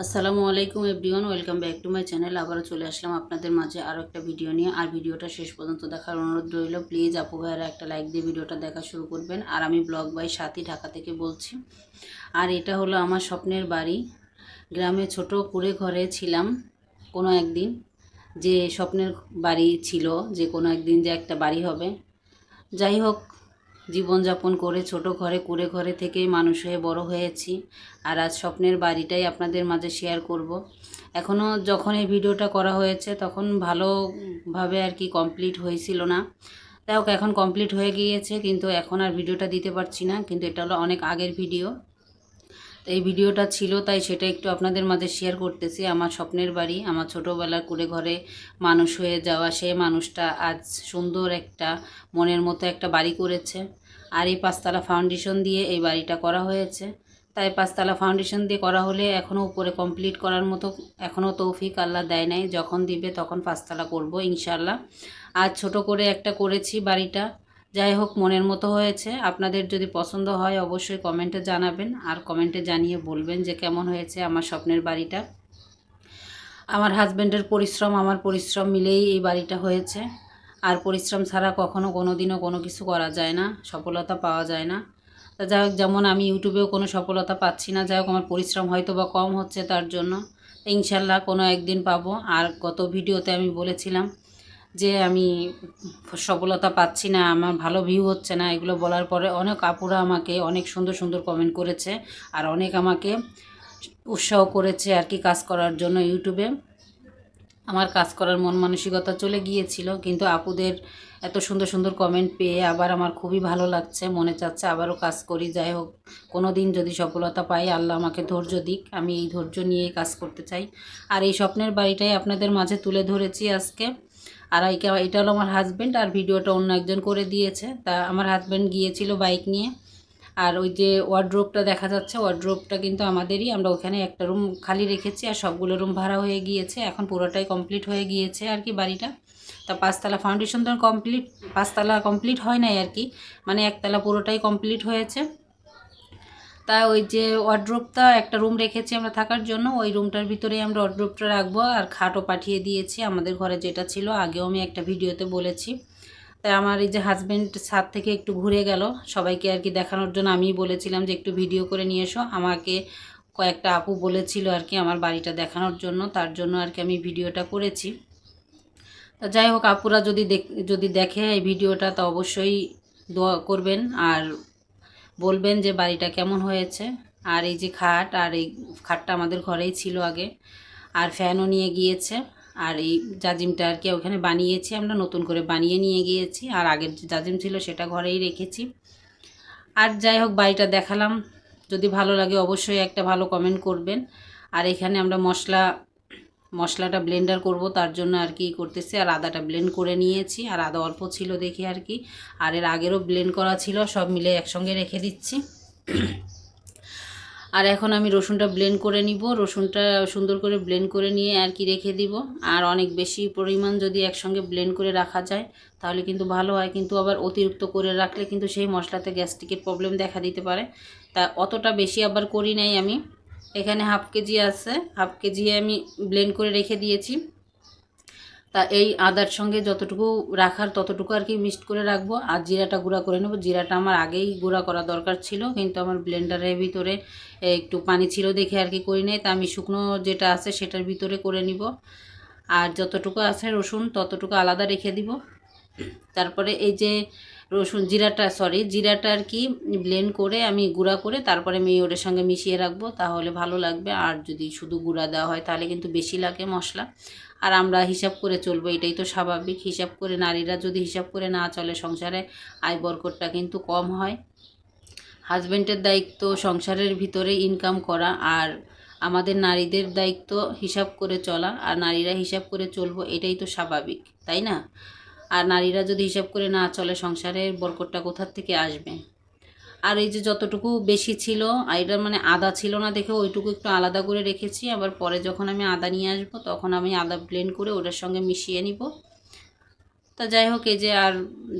আসসালামু আলাইকুম everyone, welcome back to my channel. আবারও চলে আসলাম আপনাদের মাঝে আরও একটা ভিডিও নিয়ে। আর ভিডিওটা শেষ পর্যন্ত দেখার অনুরোধ রইল। প্লিজ আপু ভাইয়েরা একটা লাইক দিয়ে ভিডিওটা দেখা শুরু করবেন। আর আমি ব্লগ বাই সাথী ঢাকা থেকে বলছি। আর এটা হলো আমার স্বপ্নের বাড়ি। গ্রামে ছোট কুড়ে ঘরে ছিলাম কোনো একদিন, যে স্বপ্নের বাড়ি ছিল যে কোনো একদিন যে একটা বাড়ি হবে। যাই হোক, জীবনযাপন করে ছোট ঘরে কুড়ে ঘরে থেকেই মানুষ হয়ে বড় হয়েছি। আর আজ স্বপ্নের বাড়িটাই আপনাদের মাঝে শেয়ার করব। এখনও যখন এই ভিডিওটা করা হয়েছে তখন ভালোভাবে আর কি কমপ্লিট হয়েছিল না। যাই হোক, এখন কমপ্লিট হয়ে গিয়েছে, কিন্তু এখন আর ভিডিওটা দিতে পারছি না। কিন্তু এটা হলো অনেক আগের ভিডিও। তো এই ভিডিওটা ছিল তাই সেটা একটু আপনাদের মাঝে শেয়ার করতেছি। আমার স্বপ্নের বাড়ি, আমার ছোটোবেলার কুড়ে ঘরে মানুষ হয়ে যাওয়া সে মানুষটা আজ সুন্দর একটা মনের মতো একটা বাড়ি করেছে। আর এই পাঁচতলা ফাউন্ডেশন দিয়ে এই বাড়িটা করা হয়েছে। তাই পাঁচতলা ফাউন্ডেশন দিয়ে করা হলে এখনও উপরে কমপ্লিট করার মতো এখনও তৌফিক আল্লাহ দেয় নাই। যখন দিবে তখন পাঁচতলা করব ইনশাল্লাহ। আজ ছোট করে একটা করেছি বাড়িটা। যাই হোক, মনের মতো হয়েছে। আপনাদের যদি পছন্দ হয় অবশ্যই কমেন্টে জানাবেন, আর কমেন্টে জানিয়ে বলবেন যে কেমন হয়েছে আমার স্বপ্নের বাড়িটা। আমার হাজব্যান্ডের পরিশ্রম আমার পরিশ্রম মিলেই এই বাড়িটা হয়েছে। আর পরিশ্রম ছাড়া কখনো কোনো দিনও কোনো কিছু করা যায় না, সফলতা পাওয়া যায় না। তা যাই হোক, যেমন আমি ইউটিউবেও কোনো সফলতা পাচ্ছি না, যাই হোক আমার পরিশ্রম হয়তো বা কম হচ্ছে তার জন্য। ইনশাল্লাহ কোনো একদিন পাবো। আর গত ভিডিওতে আমি বলেছিলাম যে আমি সফলতা পাচ্ছি না, আমার ভালো ভিউ হচ্ছে না। এগুলো বলার পরে অনেক আপুরা আমাকে অনেক সুন্দর সুন্দর কমেন্ট করেছে, আর অনেক আমাকে উৎসাহ করেছে আর কি কাজ করার জন্য ইউটিউবে। আমার কাজ করার মন মানসিকতা চলে গিয়েছিল, কিন্তু আপুদের এত সুন্দর সুন্দর কমেন্ট পেয়ে আবার আমার খুবই ভালো লাগছে, মনে চাচ্ছে আবারও কাজ করি। যাই হোক, কোনো দিন যদি সফলতা পাই আল্লাহ আমাকে ধৈর্য দিক, আমি এই ধৈর্য নিয়েই কাজ করতে চাই। আর এই স্বপ্নের বাড়িটাই আপনাদের মাঝে তুলে ধরেছি আজকে। আর এটা হলো আমার হাজব্যান্ড, আর ভিডিওটা অন্য একজন করে দিয়েছে। তা আমার হাজব্যান্ড গিয়েছিল বাইক নিয়ে। আর ওই যে ওয়ার্ড্রোবটা দেখা যাচ্ছে, ওয়ার্ড্রোবটা কিন্তু আমাদেরই। আমরা ওখানে একটা রুম খালি রেখেছি, আর সবগুলো রুম ভাড়া হয়ে গিয়েছে। এখন পুরোটাই কমপ্লিট হয়ে গিয়েছে আর কি বাড়িটা। তা পাঁচতলা ফাউন্ডেশন তো কমপ্লিট, পাঁচতলা কমপ্লিট হয় নাই আর কি, মানে একতলা পুরোটাই কমপ্লিট হয়েছে। তা ওই যে ওয়ার্ড্রোবটা একটা রুম রেখেছি আমরা থাকার জন্য, ওই রুমটার ভিতরেই আমরা ওয়ার্ড্রোবটা রাখবো। আর খাটও পাঠিয়ে দিয়েছি আমাদের ঘরে যেটা ছিল, আগেও আমি একটা ভিডিওতে বলেছি। তাই আমার এই যে হাজব্যান্ড ছাদ থেকে একটু ঘুরে গেল সবাইকে আর কি দেখানোর জন্য। আমি বলেছিলাম যে একটু ভিডিও করে নিয়ে এসো, আমাকে কয়েকটা আপু বলেছিল আর কি আমার বাড়িটা দেখানোর জন্য, তার জন্য আর কি আমি ভিডিওটা করেছি। তা যাই হোক, আপুরা যদি দেখে এই ভিডিওটা তো অবশ্যই দোয়া করবেন আর বলবেন যে বাড়িটা কেমন হয়েছে। আর এই যে খাট, আর এই খাটটা আমাদের ঘরেই ছিল আগে, আর ফ্যানও নিয়ে গিয়েছে। আর এই জাজিমটা আর কি ওখানে বানিয়েছি, আমরা নতুন করে বানিয়ে নিয়ে গিয়েছি। আর আগের যে জাজিম ছিল সেটা ঘরেই রেখেছি। আর যাই হোক, বাড়িটা দেখালাম। যদি ভালো লাগে অবশ্যই একটা ভালো কমেন্ট করবেন। আর এখানে আমরা মশলাটা ব্লেন্ডার করব, তার জন্য আর কি করতেছি। আর আদাটা ব্লেন্ড করে নিয়েছি, আর আদা অল্প ছিল দেখে আর কি, আর এর আগেরও ব্লেন্ড করা ছিল, সব মিলে একসঙ্গে রেখে দিচ্ছি। আর এখন আমি রসুনটা ব্লেন্ড করে নিব, রসুনটা সুন্দর করে ব্লেন্ড করে নিয়ে আর কি রেখে দিব। আর অনেক বেশি পরিমাণ যদি একসঙ্গে ব্লেন্ড করে রাখা যায় তাহলে কিন্তু ভালো হয়, কিন্তু আবার অতিরিক্ত করে রাখলে কিন্তু সেই মশলাতে গ্যাস্ট্রিকের প্রবলেম দেখা দিতে পারে। তা অতটা বেশি আবার করি নাই আমি। এখানে হাফ কেজি আছে, হাফ কেজি আমি ব্লেন্ড করে রেখে দিয়েছি। তা এই আদার সঙ্গে যতটুকু রাখার ততটুকু আর কি মিক্সড করে রাখবো। আর জিরাটা গুঁড়া করে নেব। জিরাটা আমার আগেই গুঁড়া করা দরকার ছিল, কিন্তু আমার ব্লেন্ডারের ভিতরে একটু পানি ছিল দেখে আর কি করি নাই। তা আমি শুকনো যেটা আছে সেটার ভিতরে করে নিব। আর যতটুকু আছে রসুন ততটুকু আলাদা রেখে দিব। তারপরে এই যে জিরাটা আর কি ব্লেন্ড করে আমি গুঁড়া করে তারপরে আমি ওটার সঙ্গে মিশিয়ে রাখবো, তাহলে ভালো লাগবে। আর যদি শুধু গুঁড়া দেওয়া হয় তাহলে কিন্তু বেশি লাগে মশলা। আর আমরা হিসাব করে চলবো, এটাই তো স্বাভাবিক। হিসাব করে, নারীরা যদি হিসাব করে না চলে সংসারে আয় বরকতটা কিন্তু কম হয়। হাজব্যান্ডের দায়িত্ব সংসারের ভিতরে ইনকাম করা, আর আমাদের নারীদের দায়িত্ব হিসাব করে চলা। আর নারীরা হিসাব করে চলবো, এটাই তো স্বাভাবিক, তাই না? আর নারীরা যদি হিসাব করে না চলে সংসারের বরকতটা কোথার থেকে আসবে? আর এই যে যতটুকু বেশি ছিল, এটা মানে আদা ছিল না দেখে ওইটুকু একটু আলাদা করে রেখেছি। আবার পরে যখন আমি আদা নিয়ে আসবো তখন আমি আদা ব্লেন্ড করে ওটার সঙ্গে মিশিয়ে নিব। তা যাই হোক, এই যে আর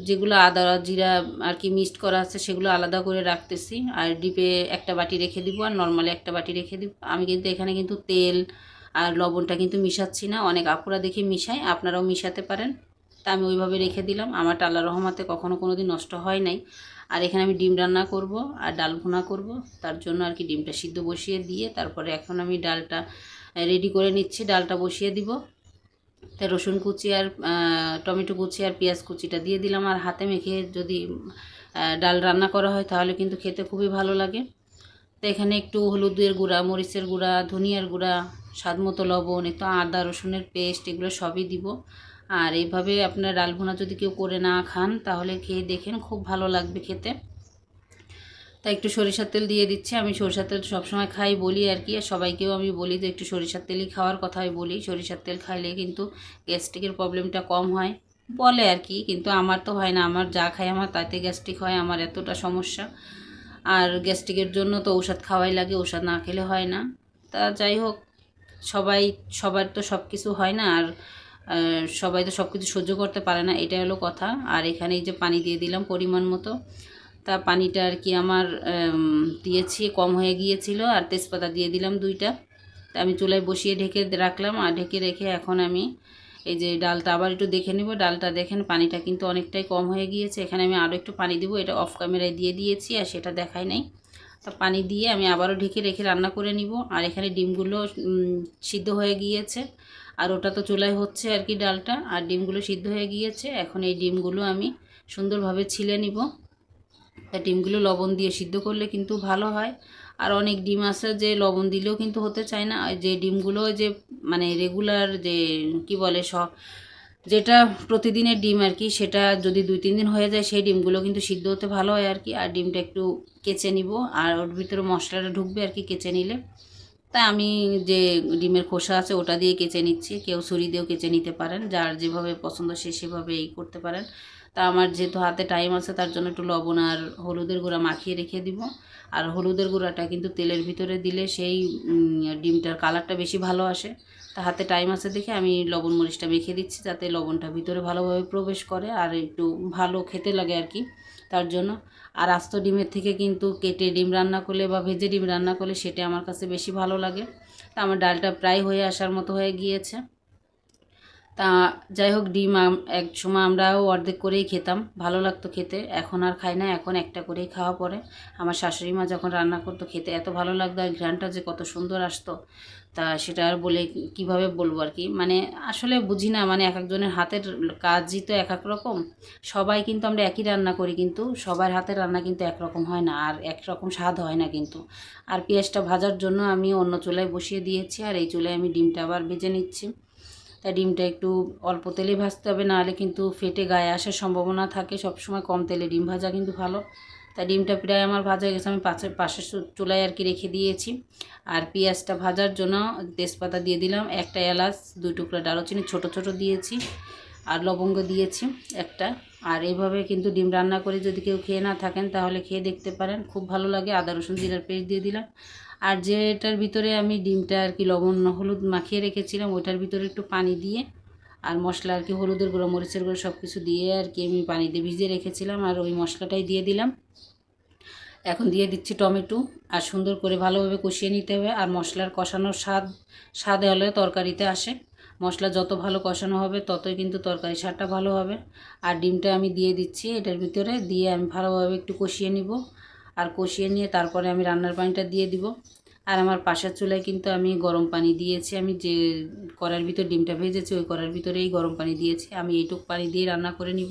যেগুলো আদা জিরা আর কি মিক্সড করা আছে সেগুলো আলাদা করে রাখতেছি। আর ডিপে একটা বাটি রেখে দিব আর নর্মালি একটা বাটি রেখে দিব। আমি কিন্তু এখানে কিন্তু তেল আর লবণটা কিন্তু মিশাচ্ছি না। অনেক আপুরা দেখি মিশায়, আপনারাও মিশাতে পারেন। তা আমি ওইভাবে রেখে দিলাম। আমার আল্লাহর রহমতে কখনো কোনো দিন নষ্ট হয় নাই। আর এখানে আমি ডিম রান্না করব আর ডাল ভুনা করব, তার জন্য আর কি ডিমটা সিদ্ধ বসিয়ে দিয়ে তারপরে এখন আমি ডালটা রেডি করে নিচ্ছি। ডালটা বসিয়ে দিব, তাই রসুন কুচি আর টমেটো কুচি আর পেঁয়াজ কুচিটা দিয়ে দিলাম। আর হাতে মেখে যদি ডাল রান্না করা হয় তাহলে কিন্তু খেতে খুবই ভালো লাগে। তো এখানে একটু হলুদের গুঁড়া, মরিচের গুঁড়া, ধনিয়ার গুঁড়া, স্বাদ মতো লবণ, একটু আদা রসুনের পেস্ট, এগুলো সবই দিব। আর এইভাবে আপনার ডাল ভুনা যদি কেউ করে না খান তাহলে খেয়ে দেখেন, খুব ভালো লাগবে খেতে। তাই একটু সরিষার তেল দিয়ে দিচ্ছি। আমি সরিষার তেল সবসময় খাই বলি আর কি, সবাইকেও আমি বলি যে একটু সরিষার তেলই খাওয়ার কথাই বলি। সরিষার তেল খাইলে কিন্তু গ্যাস্ট্রিকের প্রবলেমটা কম হয় বলে আর কি, কিন্তু আমার তো হয় না। আমার যা খাই আমার তাতে গ্যাস্ট্রিক হয়, আমার এতটা সমস্যা। আর গ্যাস্ট্রিকের জন্য তো ঔষধ খাওয়াই লাগে, ঔষধ না খেলে হয় না। তা যাই হোক, সবার তো সব কিছু হয় না, আর সবাই তো সব কিছু সহ্য করতে পারে না, এটা হলো কথা। আর এখানে এই যে পানি দিয়ে দিলাম পরিমাণ মতো। তা পানিটা আর কি আমার দিয়েছি কম হয়ে গিয়েছিল, আর তেজপাতা দিয়ে দিলাম 2টা। তা আমি চুলায় বসিয়ে ঢেকে রাখলাম, আর ঢেকে রেখে এখন আমি এই যে ডালটা আবার একটু দেখে নেব। ডালটা দেখেন পানিটা কিন্তু অনেকটাই কম হয়ে গিয়েছে। এখানে আমি আরও একটু পানি দিব, এটা অফ ক্যামেরায় দিয়ে দিয়েছি আর সেটা দেখাই নাই। তা পানি দিয়ে আমি আবারও ঢেকে রেখে রান্না করে নিব। আর এখানে ডিমগুলো সিদ্ধ হয়ে গিয়েছে, আর ওটা তো চুলায় হচ্ছে আর কি ডালটা, আর ডিমগুলো সিদ্ধ হয়ে গিয়েছে। এখন এই ডিমগুলো আমি সুন্দরভাবে ছিলে নিব। তা ডিমগুলো লবণ দিয়ে সিদ্ধ করলে কিন্তু ভালো হয়। আর অনেক ডিম আছে যে লবণ দিলেও কিন্তু হতে চায় না। যে ডিমগুলো যে মানে রেগুলার যে কি বলে যেটা প্রতিদিনের ডিম আর কি, সেটা যদি 2-3 দিন হয়ে যায় সেই ডিমগুলো কিন্তু সিদ্ধ হতে ভালো হয় আর কি। আর ডিমটা একটু কেচে নিব, আর ওর ভিতরে মশলাটা ঢুকবে আর কি কেচে নিলে। তাই আমি যে ডিমের খোসা আছে ওটা দিয়ে কেচে নিচ্ছি, কেউ ছুরি দিয়েও কেচে নিতে পারেন, যার যেভাবে পছন্দ সে সেভাবে এই করতে পারেন। তা আমার যেহেতু হাতে টাইম আছে তার জন্য একটু লবণ আর হলুদের গুঁড়া মাখিয়ে রেখে দিব। আর হলুদের গুঁড়াটা কিন্তু তেলের ভিতরে দিলে সেই ডিমটার কালারটা বেশি ভালো আসে। তা হাতে টাইম আছে দেখে আমি লবণ মরিচটা মেখে দিচ্ছি, যাতে লবণটা ভিতরে ভালোভাবে প্রবেশ করে আর একটু ভালো খেতে লাগে আর কি, তার জন্য। আর আস্ত ডিমের থেকে কিন্তু কেটে ডিম রান্না করলে বা ভেজে ডিম রান্না করলে সেটা আমার কাছে বেশি ভালো লাগে। তা আমার ডালটা প্রায় হয়ে আসার মতো হয়ে গিয়েছে। তা যাই হোক, ডিম এক সময় আমরাও অর্ধেক করেই খেতাম, ভালো লাগতো খেতে। এখন আর খাই না, এখন একটা করেই খাওয়া পড়ে। আমার শাশুড়ি মা যখন রান্না করতো খেতে এত ভালো লাগতো, আর ঘ্রাণটা যে কত সুন্দর আসতো, তা সেটা আর বলে কিভাবে বলবো আর কি। মানে আসলে বুঝি না, মানে এক একজনের হাতের কাজই তো এক এক রকম। সবাই কিন্তু আমরা একই রান্না করি, কিন্তু সবার হাতের রান্না কিন্তু একরকম হয় না, আর একরকম স্বাদ হয় না কিন্তু। আর পেঁয়াজটা ভাজার জন্য আমি অন্য চুলায় বসিয়ে দিয়েছি, আর এই চুলায় আমি ডিমটা আবার ভেজে নিচ্ছি। তাই ডিমটা একটু অল্প তেলে ভাজতে হবে, নাহলে কিন্তু ফেটে গায়ে আসার সম্ভাবনা থাকে। সবসময় কম তেলে ডিম ভাজা কিন্তু ভালো। তাই ডিমটা প্রায় আমার ভাজা গেছে, আমি পাশের চুলায় আর কি রেখে দিয়েছি। আর পেঁয়াজটা ভাজার জন্য তেজপাতা দিয়ে দিলাম, একটা এলাচ, 2 টুকরা দারুচিনি ছোট ছোট দিয়েছি, আর লবঙ্গ দিয়েছি একটা। আর এইভাবে কিন্তু ডিম রান্না করে যদি কেউ খেয়ে না থাকেন তাহলে খেয়ে দেখতে পারেন, খুব ভালো লাগে। আদা রসুন জিরার পেস্ট দিয়ে দিলাম। আর যেটার ভিতরে আমি ডিমটা আর কি লবণ হলুদ মাখিয়ে রেখেছিলাম ওইটার ভিতরে একটু পানি দিয়ে, আর মশলা আর কি হলুদের গুঁড়ো মরিচের গুঁড়ো সব কিছু দিয়ে আর কি আমি পানি দিয়ে ভিজিয়ে রেখেছিলাম, আর ওই মশলাটাই দিয়ে দিলাম। এখন দিয়ে দিচ্ছি টমেটো, আর সুন্দর করে ভালোভাবে কষিয়ে নিতে হবে। আর মশলার কষানোর স্বাদ হলে তরকারিতে আসে। মশলা যত ভালো কষানো হবে ততই কিন্তু তরকারি স্বাদটা ভালো হবে। আর ডিমটা আমি দিয়ে দিচ্ছি এটার ভিতরে, দিয়ে আমি ভালোভাবে একটু কষিয়ে নিব। আর কষিয়ে নিয়ে তারপরে আমি রান্নার পানিটা দিয়ে দিব। আর আমার পাশের চুলায় কিন্তু আমি গরম পানি দিয়েছি, আমি যে কড়াইয়ের ভিতর ডিমটা ভেজেছি ওই কড়াইয়ের ভিতরেই গরম পানি দিয়েছি। আমি এইটুকু পানি দিয়ে রান্না করে নিব।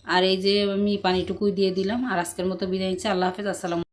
আর এই যে আমি পানিটুকুই দিয়ে দিলাম। আর আজকের মতো বিদায় নিচ্ছি। আল্লাহ হাফেজ, আসসালামু।